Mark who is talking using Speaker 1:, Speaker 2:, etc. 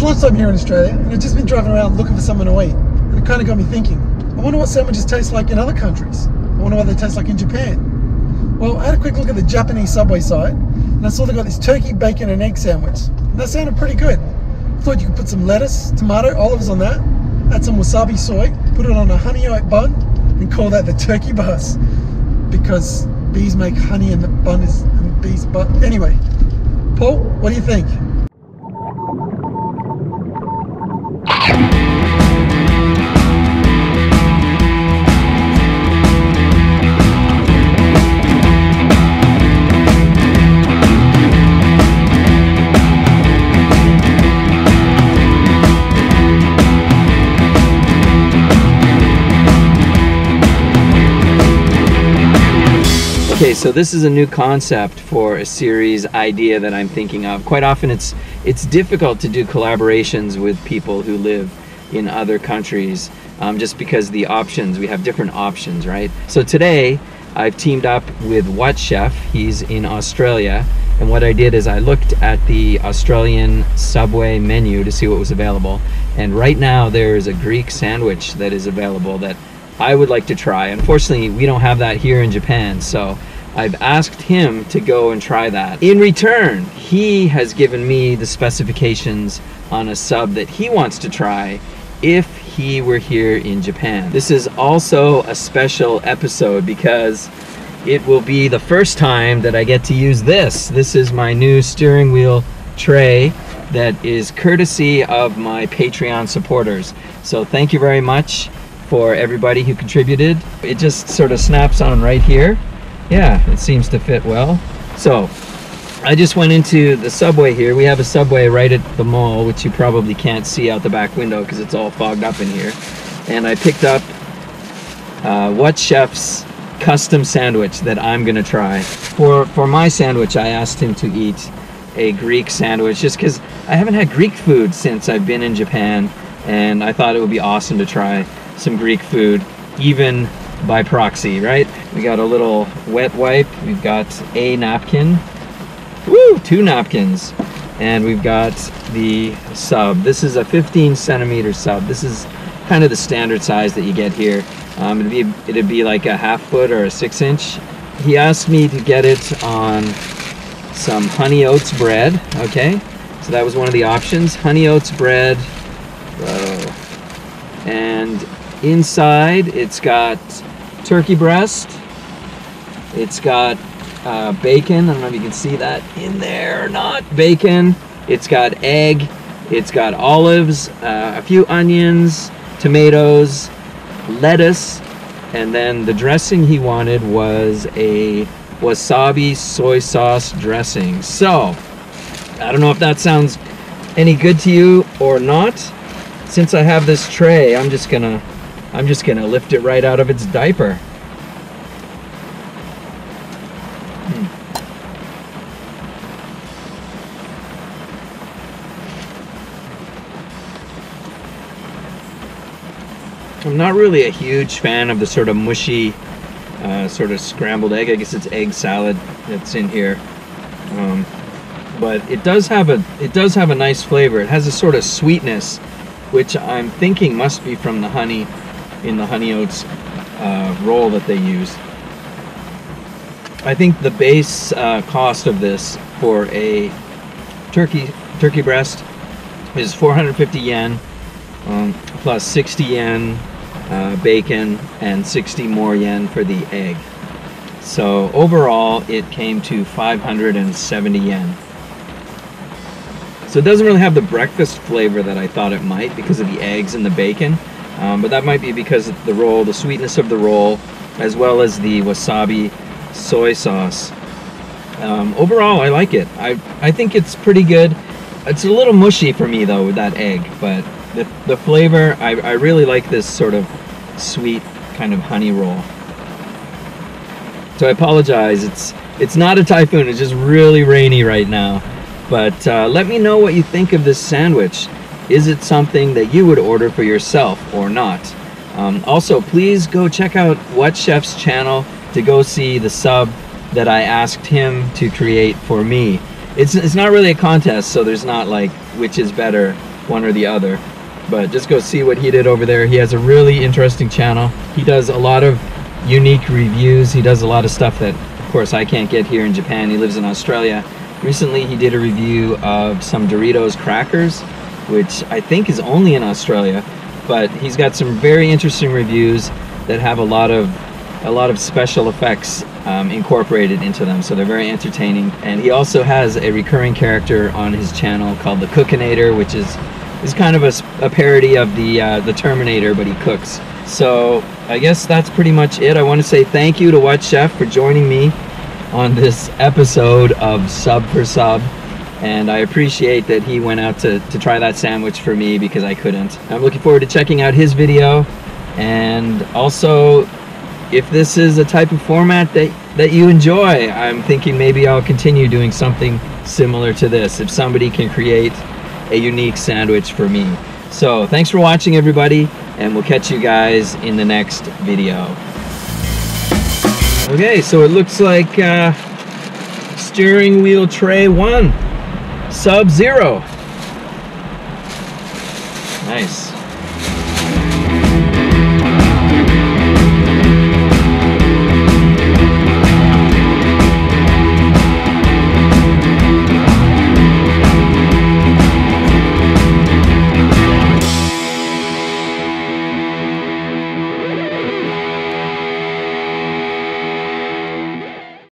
Speaker 1: it's lunchtime here in Australia, and I've just been driving around looking for something to eat. And it kind of got me thinking, I wonder what sandwiches taste like in other countries. I wonder what they taste like in Japan. Well, I had a quick look at the Japanese Subway site, and I saw they got this turkey, bacon, and egg sandwich. And that sounded pretty good. I thought you could put some lettuce, tomato, olives on that, add some wasabi soy, put it on a honey oat bun, and call that the turkey bus. Because bees make honey and the bun is bees' butt. Anyway, Paul, what do you think?
Speaker 2: Okay, so this is a new concept for a series idea that I'm thinking of. Quite often it's difficult to do collaborations with people who live in other countries just because we have different options, right? So today I've teamed up with What Chef. He's in Australia, and what I did is I looked at the Australian Subway menu to see what was available, and right now there is a Greek sandwich that is available that I would like to try. Unfortunately, we don't have that here in Japan, so I've asked him to go and try that. In return, he has given me the specifications on a sub that he wants to try if he were here in Japan. This is also a special episode because it will be the first time that I get to use this. This is my new steering wheel tray that is courtesy of my Patreon supporters. So thank you very much for everybody who contributed. It just sort of snaps on right here. Yeah, it seems to fit well. So I just went into the Subway here. We have a Subway right at the mall, which you probably can't see out the back window because it's all fogged up in here. And I picked up What Chef's custom sandwich that I'm gonna try. For my sandwich, I asked him to eat a Greek sandwich just because I haven't had Greek food since I've been in Japan, and I thought it would be awesome to try some Greek food, even by proxy, right? We got a little wet wipe, we've got a napkin, woo, 2 napkins, and we've got the sub. This is a 15 centimeter sub. This is kind of the standard size that you get here. It'd be like a 1/2 foot or a 6-inch. He asked me to get it on some honey oats bread. Okay, so that was one of the options. Honey oats bread, and inside it's got turkey breast, it's got bacon. I don't know if you can see that in there or not. Bacon, it's got egg, it's got olives, a few onions, tomatoes, lettuce, and then the dressing he wanted was a wasabi soy sauce dressing. So I don't know if that sounds any good to you or not. Since I have this tray, I'm just gonna lift it right out of its diaper. I'm not really a huge fan of the sort of mushy, sort of scrambled egg. I guess it's egg salad that's in here, but it does have a nice flavor. It has a sort of sweetness, which I'm thinking must be from the honey in the honey oats roll that they use. I think the base cost of this for a turkey breast is 450 yen, plus 60 yen bacon and 60 more yen for the egg. So overall it came to 570 yen. So it doesn't really have the breakfast flavor that I thought it might because of the eggs and the bacon, but that might be because of the roll, the sweetness of the roll, as well as the wasabi soy sauce. Overall, I like it. I think it's pretty good. It's a little mushy for me though with that egg, but the flavor, I really like this sort of sweet kind of honey roll. So I apologize, it's not a typhoon, it's just really rainy right now. But let me know what you think of this sandwich. Is it something that you would order for yourself or not? Also, please go check out What Chef's channel to go see the sub that I asked him to create for me. It's not really a contest, so there's not like which is better one or the other. But just go see what he did over there. He has a really interesting channel. He does a lot of unique reviews. He does a lot of stuff that, of course, I can't get here in Japan. He lives in Australia. Recently, he did a review of some Doritos crackers, which I think is only in Australia. But he's got some very interesting reviews that have a lot of special effects incorporated into them, so they're very entertaining. And he also has a recurring character on his channel called the Cookinator, which is kind of a parody of the Terminator, but he cooks. So I guess that's pretty much it. I want to say thank you to What Chef for joining me on this episode of Sub for Sub, and I appreciate that he went out to try that sandwich for me because I couldn't. I'm looking forward to checking out his video, and also if this is a type of format that you enjoy, I'm thinking maybe I'll continue doing something similar to this if somebody can create a unique sandwich for me. So thanks for watching, everybody, and we'll catch you guys in the next video. Okay, so it looks like steering wheel tray 1, Sub-0. Nice.